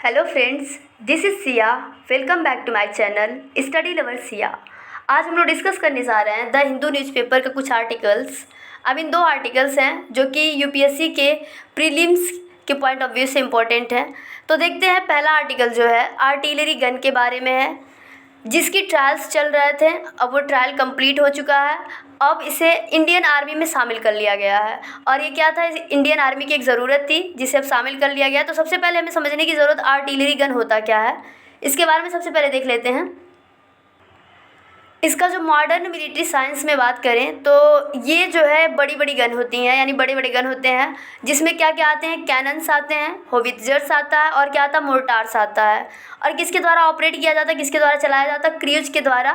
Hello friends, this is Siya. Welcome back to my channel study lover Siya. आज हम लोग discuss करने जा रहे हैं द हिंदू न्यूज़पेपर का कुछ आर्टिकल्स। दो आर्टिकल्स हैं जो कि यूपीएससी के प्रीलिम्स के पॉइंट ऑफ व्यू से इम्पोर्टेंट हैं। तो देखते हैं, पहला आर्टिकल जो है आर्टिलरी गन के बारे में है, जिसकी ट्रायल्स चल रहे थे। अब वो ट्रायल कंप्लीट हो चुका है। अब इसे इंडियन आर्मी में शामिल कर लिया गया है। और ये क्या था, इंडियन आर्मी की एक ज़रूरत थी जिसे अब शामिल कर लिया गया। तो सबसे पहले हमें समझने की ज़रूरत आर्टिलरी गन होता क्या है, इसके बारे में सबसे पहले देख लेते हैं। इसका जो मॉडर्न मिलिट्री साइंस में बात करें तो ये जो है बड़ी बड़ी गन होती हैं, यानी बड़े बड़े गन होते हैं, जिसमें क्या क्या आते हैं, कैनन्स आते हैं, होवित्जर्स आता है और क्या आता है, मोर्टार्स आता है। और किसके द्वारा ऑपरेट किया जाता है, किसके द्वारा चलाया जाता है, क्रूज के द्वारा।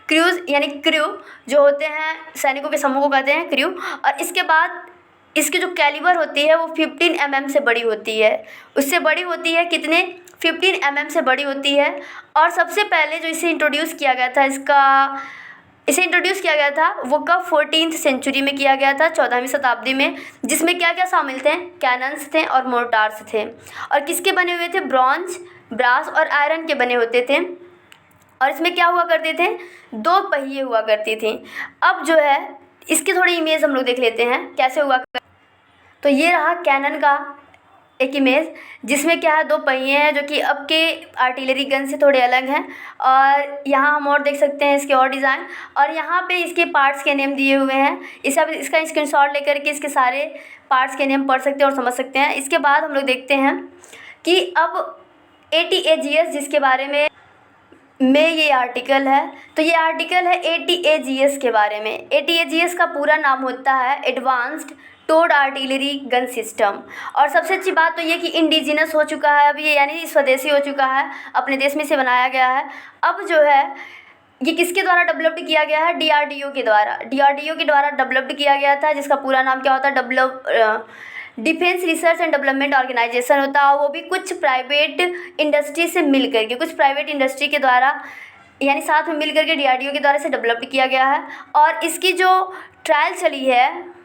क्रूज यानी क्रू जो होते हैं सैनिकों के समूह को कहते हैं क्रू। और इसके बाद इसकी जो कैलिबर होती है वो 15 mm से बड़ी होती है। उससे बड़ी होती है कितने, 15 mm से बड़ी होती है। और सबसे पहले जो इसे इंट्रोड्यूस किया गया था, इसे इंट्रोड्यूस किया गया था वो कब, 14th सेंचुरी में किया गया था, 14वीं शताब्दी में। जिसमें क्या क्या शामिल थे, कैनन्स थे और मोर्टार्स थे। और किसके बने हुए थे, ब्रॉन्ज, ब्रास और आयरन के बने होते थे। और इसमें क्या हुआ करते थे, 2 पहिए हुआ करती थी। अब जो है इसकी थोड़ी इमेज हम लोग देख लेते हैं कैसे हुआ तो ये रहा कैनन का एक इमेज, जिसमें क्या है 2 पहिए हैं जो कि अब के आर्टिलरी गन से थोड़े अलग हैं। और यहाँ हम और देख सकते हैं इसके और डिज़ाइन, और यहाँ पे इसके पार्ट्स के नेम दिए हुए हैं। इसे अब इसका स्क्रीनशॉट लेकर के इसके सारे पार्ट्स के नेम पढ़ सकते हैं और समझ सकते हैं। इसके बाद हम लोग देखते हैं कि अब ATAGS जिसके बारे में ये आर्टिकल है, तो ये आर्टिकल है ATAGS के बारे में। ATAGS का पूरा नाम होता है advanced towed artillery gun system. और सबसे अच्छी बात तो ये कि इंडिजिनस हो चुका है अब ये, यानी स्वदेशी हो चुका है, अपने देश में से बनाया गया है। अब जो है ये किसके द्वारा डेवलप्ड किया गया है, DRDO के द्वारा। DRDO के द्वारा डेवलप्ड किया गया था, जिसका पूरा नाम क्या होता है, defence research and development organisation होता है। वो भी कुछ प्राइवेट इंडस्ट्री से मिल करके, कुछ प्राइवेट इंडस्ट्री के द्वारा, यानी साथ में मिल करके DRDO के द्वारा से डेवलप्ड किया गया है। और इसकी जो ट्रायल चली है,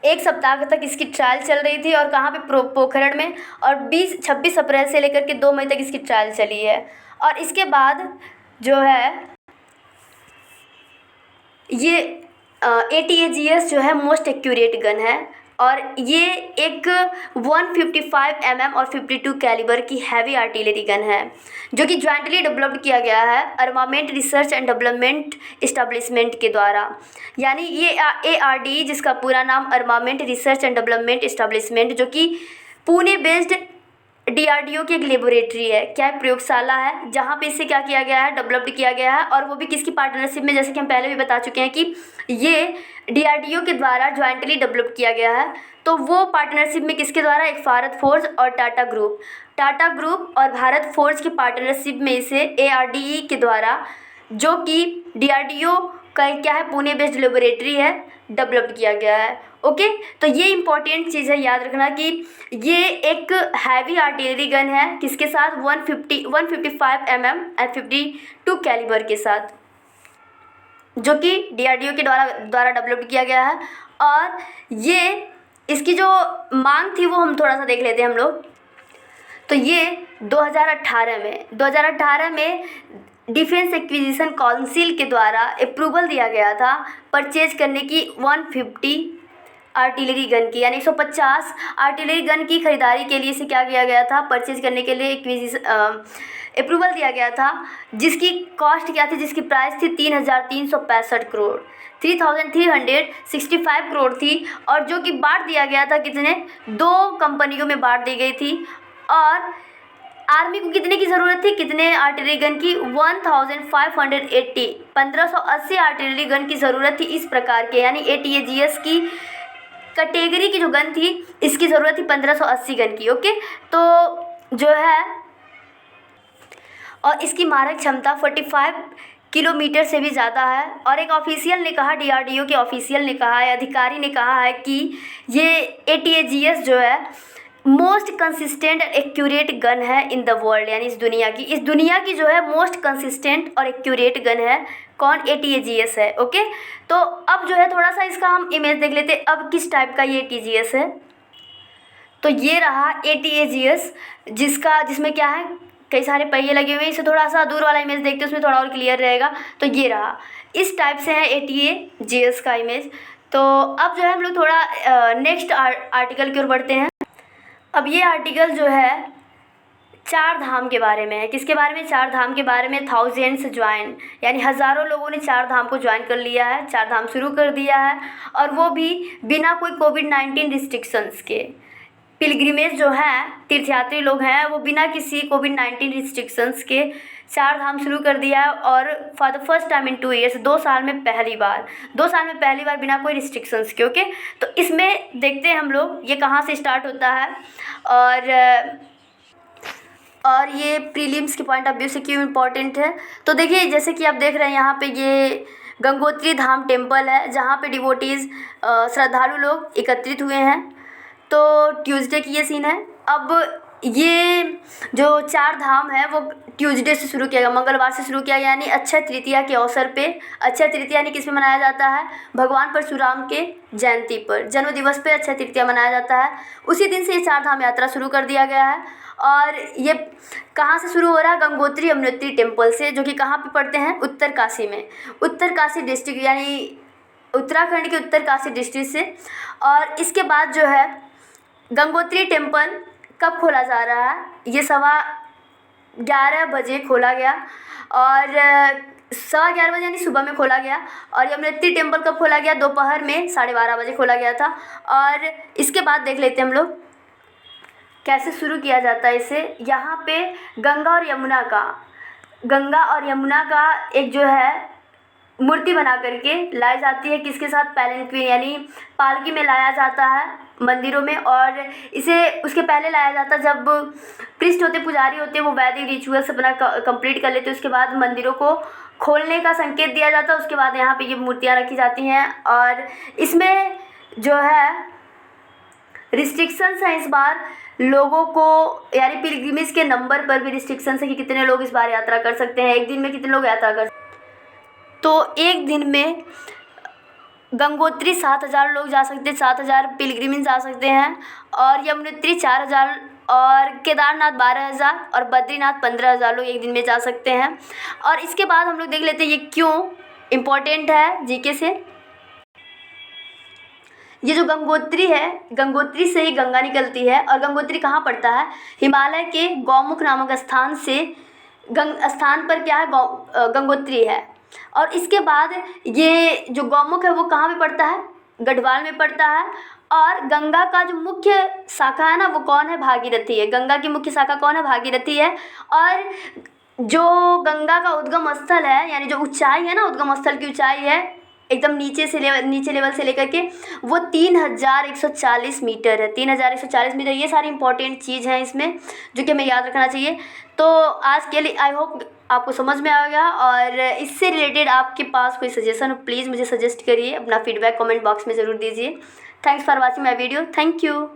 1 सप्ताह तक इसकी ट्रायल चल रही थी। और कहाँ पे, पोखरण में। और 26 अप्रैल से लेकर के 2 मई तक इसकी ट्रायल चली है। और इसके बाद जो है ये ATAGS जो है मोस्ट एक्यूरेट गन है। और ये एक 155 mm और 52 कैलिबर की हैवी आर्टिलरी गन है, जो कि ज्वाइंटली डेवलप्ड किया गया है armament research and development establishment के द्वारा। यानी ये ARDE, जिसका पूरा नाम armament research and development establishment, जो कि पुणे बेस्ड DRDO की एक लेबोरेटरी है, क्या प्रयोगशाला है, जहाँ पे इसे क्या किया गया है, डेवलप्ड किया गया है। और वो भी किसकी पार्टनरशिप में, जैसे कि हम पहले भी बता चुके हैं कि ये DRDO के द्वारा ज्वाइंटली डेवलप किया गया है। तो वो पार्टनरशिप में किसके द्वारा, एक भारत फोर्ज और टाटा ग्रुप और भारत फोर्ज की पार्टनरशिप में इसे ARDE के द्वारा, जो कि DRDO का क्या है, पुणे बेस्ड लेबोरेटरी है, डेवलप्ड किया गया है। ओके, तो ये इंपॉर्टेंट चीज़ है, याद रखना कि ये एक हैवी आर्टिलरी गन है, किसके साथ, 155 mm एंड 52 कैलिबर के साथ, जो कि DRDO के द्वारा डेवलप्ड किया गया है। और ये इसकी जो मांग थी वो हम थोड़ा सा देख लेते हैं हम लोग। तो ये 2018 में डिफेंस एक्विजिशन काउंसिल के द्वारा अप्रूवल दिया गया था परचेज करने की 150 आर्टिलरी गन की, यानी 150 आर्टिलरी गन की खरीदारी के लिए इसे क्या किया गया था, परचेज करने के लिए अप्रूवल दिया गया था। जिसकी कॉस्ट क्या थी, जिसकी प्राइस थी 3,365 करोड़, 3,365 करोड़ थी। और जो कि बांट दिया गया था कितने, 2 कंपनियों में बांट दी गई थी। और आर्मी को कितने की ज़रूरत थी, कितने आर्टिलरी गन की, 1580 1580 आर्टिलरी गन की ज़रूरत थी इस प्रकार के। यानी ATAGS की कैटेगरी की जो गन थी, इसकी ज़रूरत थी 1580 गन की। ओके, तो जो है, और इसकी मारक क्षमता 45 किलोमीटर से भी ज़्यादा है। और एक ऑफिशियल ने कहा, DRDO के ऑफिशियल ने कहा है, अधिकारी ने कहा है कि ये ATAGS जो है मोस्ट कंसिस्टेंट एक्यूरेट गन है इन द वर्ल्ड, यानी इस दुनिया की जो है मोस्ट कंसिस्टेंट और एक्यूरेट गन है। कौन, ATAGS है। ओके, तो अब जो है थोड़ा सा इसका हम इमेज देख लेते हैं, अब किस टाइप का ये ATAGS है। तो ये रहा ATAGS, जिसमें क्या है, कई सारे पहिए लगे हुए हैं। इसे थोड़ा सा दूर वाला इमेज देखते हैं, उसमें थोड़ा और क्लियर रहेगा। तो ये रहा, इस टाइप से है ATAGS का इमेज। तो अब जो है हम लोग थोड़ा नेक्स्ट आर्टिकल की ओर बढ़ते हैं। अब ये आर्टिकल जो है 4 धाम के बारे में है। किसके बारे में? 4 धाम के बारे में। थाउजेंड्स ज्वाइन, यानी हज़ारों लोगों ने 4 धाम को ज्वाइन कर लिया है, 4 धाम शुरू कर दिया है, और वो भी बिना कोई कोविड-19 रिस्ट्रिक्शंस के। पिलग्रिमेज जो है, तीर्थयात्री लोग हैं, वो बिना किसी कोविड-19 रिस्ट्रिक्शंस के 4 धाम शुरू कर दिया है। और for the first time in 2 years, 2 साल में पहली बार बिना कोई रिस्ट्रिक्शंस के। ओके, तो इसमें देखते हैं हम लोग ये कहाँ से स्टार्ट होता है और ये प्रीलिम्स के पॉइंट ऑफ व्यू से क्यों इम्पॉर्टेंट है। तो देखिए, जैसे कि आप देख रहे हैं यहाँ पे ये गंगोत्री धाम टेम्पल है, जहाँ पे डिवोटीज़ श्रद्धालु लोग एकत्रित हुए हैं। तो ट्यूसडे की ये सीन है। अब ये जो 4 धाम है वो ट्यूसडे से शुरू किया गया, मंगलवार से शुरू किया गया, यानी अक्षय तृतीया के अवसर पे। अक्षय तृतीया यानी किस में मनाया जाता है? भगवान परशुराम के जयंती पर, जन्म दिवस पे अक्षय तृतीया मनाया जाता है। उसी दिन से ये 4 धाम यात्रा शुरू कर दिया गया है। और ये कहाँ से शुरू हो रहा है? गंगोत्री यमुनोत्री टेम्पल से, जो कि कहाँ पे पड़ते हैं? उत्तरकाशी में, उत्तरकाशी डिस्ट्रिक्ट, यानी उत्तराखंड के उत्तरकाशी डिस्ट्रिक्ट से। और इसके बाद जो है गंगोत्री टेम्पल कब खोला जा रहा है? ये 11:15 बजे खोला गया, और 11:15 बजे यानी सुबह में खोला गया। और यमुनोत्री टेम्पल कब खोला गया? दोपहर में 12:30 बजे खोला गया था। और इसके बाद देख लेते हैं हम लोग कैसे शुरू किया जाता है इसे। यहाँ पे गंगा और यमुना का एक जो है मूर्ति बना करके लाई जाती है। किसके साथ? पैलेंक्विन, यानी पालकी में लाया जाता है मंदिरों में। और इसे उसके पहले लाया जाता है जब प्रीस्ट होते, पुजारी होते, वो वैदिक रिचुअल्स अपना कंप्लीट कर लेते, उसके बाद मंदिरों को खोलने का संकेत दिया जाता है। उसके बाद यहाँ पे ये मूर्तियाँ रखी जाती हैं। और इसमें जो है रिस्ट्रिक्शंस हैं इस बार लोगों को, यानी पिलग्रिमेज के नंबर पर भी रिस्ट्रिक्शंस है कि कितने लोग इस बार यात्रा कर सकते हैं। एक दिन में कितने लोग यात्रा कर, तो एक दिन में गंगोत्री 7,000 लोग जा सकते हैं, 7,000 पिलग्रिमेज जा सकते हैं। और यमुनोत्री 4,000, और केदारनाथ 12,000, और बद्रीनाथ 15,000 लोग एक दिन में जा सकते हैं। और इसके बाद हम लोग देख लेते हैं ये क्यों इम्पोर्टेंट है जीके से। ये जो गंगोत्री है, गंगोत्री से ही गंगा निकलती है। और गंगोत्री कहाँ पड़ता है? हिमालय के गौमुख नामक स्थान से स्थान पर क्या है? गंगोत्री है। और इसके बाद ये जो गौमुख है वो कहाँ पे पड़ता है? गढ़वाल में पड़ता है। और गंगा का जो मुख्य शाखा है ना, वो कौन है? भागीरथी है। गंगा की मुख्य शाखा कौन है? भागीरथी है। और जो गंगा का उद्गम स्थल है, यानी जो ऊंचाई है ना, उद्गम स्थल की ऊंचाई है एकदम नीचे लेवल से लेकर के वो 3,140 मीटर है। 3,140 मीटर। ये सारी इंपॉर्टेंट चीज़ हैं इसमें जो कि हमें याद रखना चाहिए। तो आज के लिए आई होप आपको समझ में आएगा। और इससे रिलेटेड आपके पास कोई सजेशन हो, प्लीज़ मुझे सजेस्ट करिए, अपना फीडबैक कमेंट बॉक्स में ज़रूर दीजिए। Thanks for watching my video. Thank you.